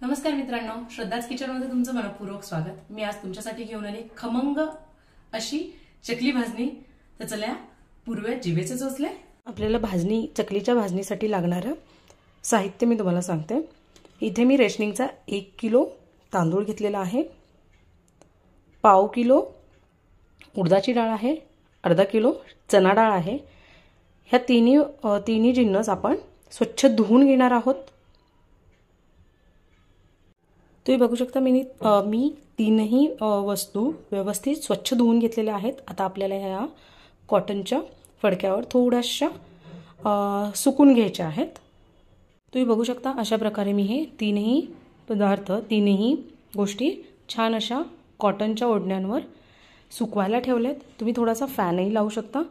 नमस्कार मित्रांनो, श्रद्धाच किचनमध्ये तुमचं मनपूर्वक स्वागत। मी आज तुमच्यासाठी घेऊन आले खमंग अशी चकली भाजणी। तर चला पूर्वेत जिभेचे चोचले। आपल्याला चकलीच्या भाजणीसाठी लागणारं साहित्य मी तुम्हाला सांगते। इथे मी रेशनिंगचा 1 किलो तांदूळ घेतलेला आहे, पाव किलो उडदाची डाळ आहे, अर्धा किलो चना डाळ आहे। ह्या तिन्ही जिन्नस आपण स्वच्छ धुवून घेणार आहोत। तुम्ही बघू शकता मी तीनही वस्तू व्यवस्थित स्वच्छ धुवून घेतलेल्या आहेत। आता आपल्याला ह्या कॉटनच्या फडक्यावर थोड्याशा सुकून घ्यायच्या आहेत। तुम्ही बघू शकता अशा प्रकारे मी हे तीनही गोष्टी छान अशा कॉटनच्या ओढण्यांवर सुकवायला ठेवलेत। तुम्ही थोडासा फॅनही लावू शकता।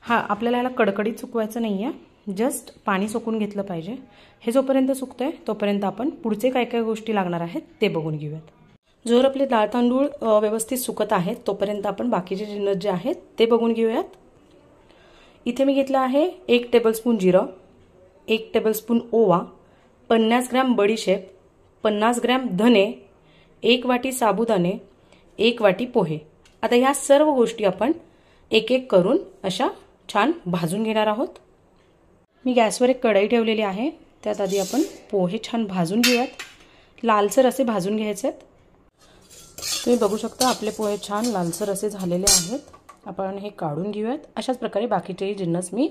आपल्याला याला कडकडीत सुकवायचं नाहीये, जस्ट पाणी सुकून घेतलं पाहिजे। हे जोपर्यंत सुकतंय तोपर्यंत आपण पुढचे काय काय गोष्टी लागणार आहेत ते बघून घेऊयात। जोर आपले डाळ तांदूळ व्यवस्थित सुकत आहेत तोपर्यंत आपण बाकीचे जिन्नस जे आहेत ते बघून घेऊयात। इथे मी घेतला आहे 1 टेबलस्पून जिरं, 1 टेबलस्पून ओवा, 50 ग्रॅम बडीशेप, 50 ग्रॅम धने, 1 वाटी साबुदाणे, 1 वाटी पोहे। आता ह्या सर्व गोष्टी आपण एक एक करून अशा छान भाजून घेणार आहोत। मी गॅसवर एक कढई ठेवलेली आहे, त्यात आधी आपण पोहे छान भाजून घेऊयात। लालसर असे भाजून घ्यायचे आहेत। तुम्ही बघू शकता आपले पोहे छान लालसर असे झालेले आहेत। आपण हे काढून घेऊयात। अशाच प्रकारे बाकीचे जिन्नस मी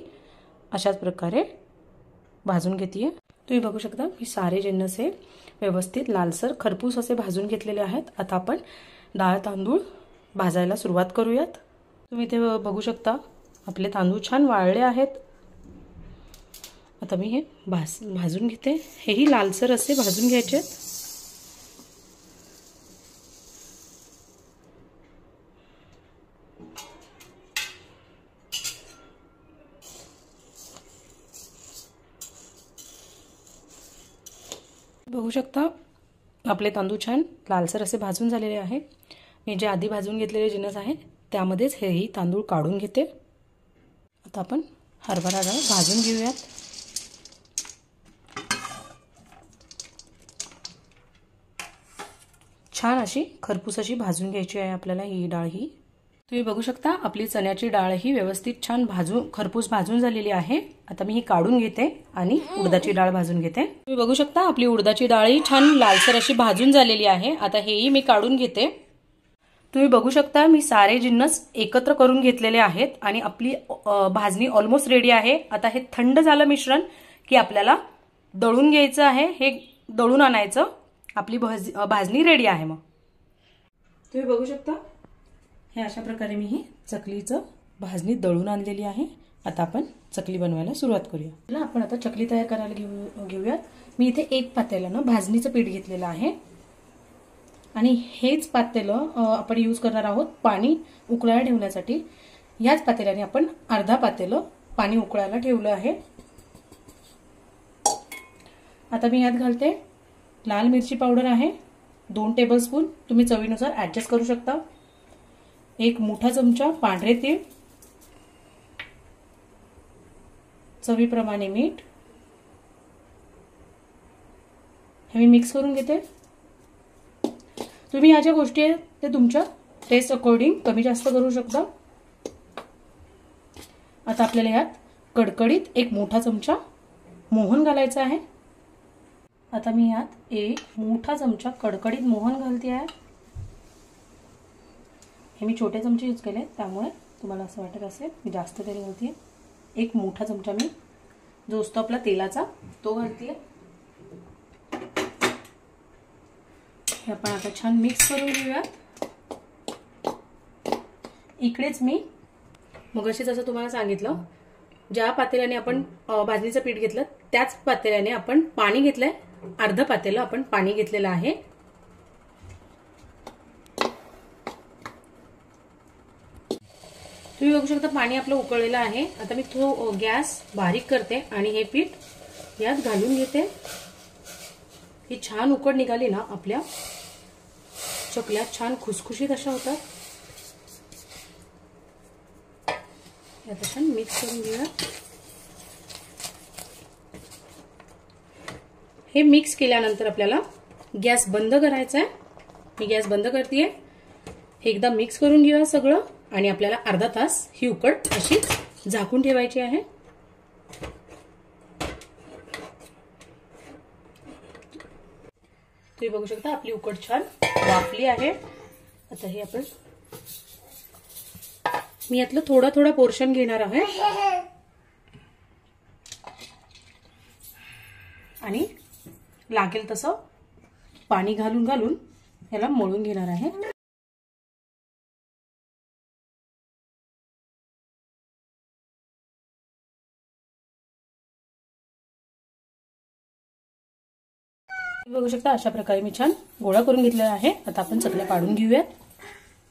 अशाच प्रकारे भाजून घेते। तुम्ही बघू शकता मी सारे जिन्नस हे व्यवस्थित लालसर खरपूस असे भाजून घेतलेले आहेत। आता आपण डाळ तांदूळ भाजायला सुरुवात करूयात। तुम्ही ते बघू शकता आपले तांदूळ छान वाळले आहेत। आता मी हे भाजून घेते। हेही लालसर असे भाजून घ्यायचे आहेत। बघू शकता आपले तांदूळ छान लालसर असे भाजून झालेले आहे। मी जे आधी भाजून घेतलेले जिन्नस आहेत त्यामध्येच हेही तांदूळ काढून घेते। आता आपण हरभरा डाळ भाजून घेऊयात। छान अशी खरपूस अशी भाजून घ्यायची आहे आपल्याला ही डाळ। तुम्ही बघू शकता आपली चण्याची डाळ ही व्यवस्थित छान खरपूस भाजून झालेली आहे। आता मी ही काढून घेते आणि उडदाची डाळ भाजून घेते। तुम्ही बघू शकता आपली उडदाची डाळ ही छान लालसर अशी भाजून झालेली आहे। आता हेही मी काढून घेते। तुम्ही बघू शकता मी सारे जिन्नस एकत्र करून घेतलेले आहेत आणि आपली भाजणी ऑलमोस्ट रेडी आहे। आता हे थंड झालं मिश्रण की आपल्याला दळून घ्यायचं आहे। हे दळून आणायचं, आपली भाजणी रेडी आहे। मग तुम्ही बघू शकता हे अशा प्रकारे मी ही चकलीचं भाजणी दळून आणलेली आहे। आता आपण चकली बनवायला सुरुवात करूया। आपण आता चकली तयार करायला घेऊयात। मी इथे 1 पातेल्यानं भाजणीचं पीठ घेतलेलं आहे आणि हेच पातेलं आपण यूज करणार आहोत पाणी उकळायला ठेवण्यासाठी। याच पातेल्याने आपण अर्धा पातेलं पाणी उकळायला ठेवलं आहे। आता मी यात घालते लाल मिरची पावडर आहे 2 टेबलस्पून, तुम्ही चवीनुसार ऍडजस्ट करू शकता। 1 मोठा चमचा पांढरे तीळ, चवीप्रमाणे मीठ। हे मी मिक्स करून घेते। तुम्ही या ज्या गोष्टी आहेत ते तुमच्या टेस्ट अकॉर्डिंग कमी जास्त करू शकता। आता आपल्याला यात कडकडीत 1 मोठा चमचा मोहन घालायचा आहे। आता मी यात 1 मोठा चमचा कडकडीत मोहन घालते आहे। हे मी छोटे चमचे यूज केले त्यामुळे तुम्हाला असं वाटत असेल मी जास्त तेल घालते। 1 मोठा चमचा मी जो असतो आपला तेलाचा तो घालते। हे आपण आता छान मिक्स करून घेऊयात। इकडेच मी मगाशी जसं तुम्हाला सांगितलं ज्या पातेल्याने आपण भाजणीचं पीठ घेतलं त्याच पातेल्याने आपण पाणी घेतलंय। अर्ध पातेलं आपण पाणी घेतलेलं आहे। तुम्ही बघू शकता पाणी आपलं उकळलेलं आहे। आता मी गॅस बारीक करते आणि हे पीठ यात घालून घेते। ही छान उकड निघाली ना आपल्या चकल्या छान खुसखुशीत अशा होतात। यात छान मिक्स करून घेऊया। हे मिक्स केल्यानंतर आपल्याला गॅस बंद करायचा आहे. मी गॅस बंद करतेय. एकदा मिक्स करून घेऊया सगळं आणि आपल्याला अर्धा तास ही उकड अशी झाकून ठेवायची आहे. तुम्ही बघू शकता आपली उकड छान वाफली आहे. आता हे आपण मी यातलं थोडा थोडा पोर्शन घेणार आहे आणि लागेल तसं पाणी घालून घालून याला मळून घेणार आहे. बघू शकता अशा प्रकारे मी छान गोळा करून घेतलेला आहे. आता आपण चकल्या पाडून घेऊयात.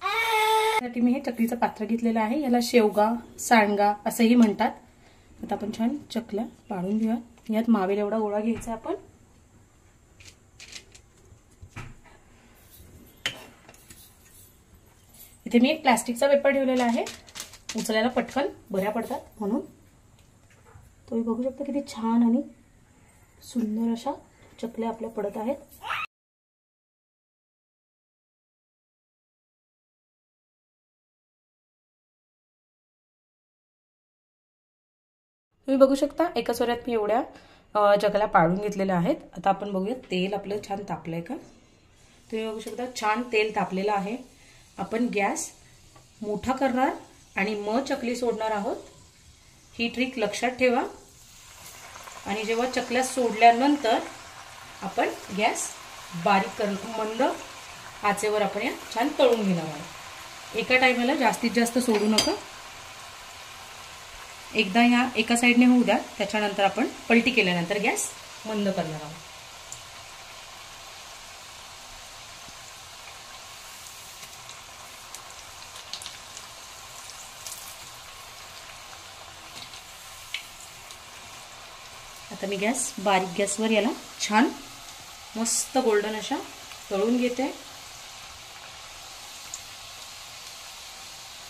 त्यासाठी मी हे चकलीचं पात्र घेतलेलं आहे. याला शेवगा, सांडगा असंही म्हणतात. आता आपण छान चकल्या पाडून घेऊयात. यात मावेल एवढा गोळा घ्यायचा आपण. इथे मी एक प्लास्टिकचा पेपर ठेवलेला आहे. उचलायला पटकन बऱ्या पडतात म्हणून. तुम्ही बघू शकता किती छान आणि सुंदर अशा चकल्या आपल्या पडत आहेत. तुम्ही बघू शकता एका सोऱ्यात मी एवढ्या चकल्या पाडून घेतलेल्या आहेत. आता आपण बघूया तेल आपलं छान तापलंय का. तुम्ही बघू शकता छान तेल तापलेलं आहे. आपण गॅस मोठा करणार आणि मग चकली सोडणार आहोत. ही ट्रिक लक्षात ठेवा. आणि जेव्हा चकल्या सोडल्यानंतर आपण गॅस बारीक करून मंद आचेवर आपण या छान तळून घेणार आहोत. एका टायमाला जास्तीत जास्त सोडू नका. एकदा या एका साईडने होऊ द्या. त्याच्यानंतर आपण पलटी केल्यानंतर गॅस मंद करणार आहोत. आता मी गॅस बारीक गॅसवर याला छान मस्त गोल्डन अशा तळून घेते.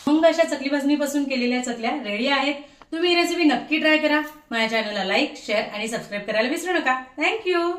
मग अशा चकली भाजणीपासून केलेल्या चकल्या रेडी आहेत. तुम्ही ही रेसिपी नक्की ट्राय करा. माझ्या चॅनलला लाईक, शेअर आणि सबस्क्राईब करायला विसरू नका. थँक्यू.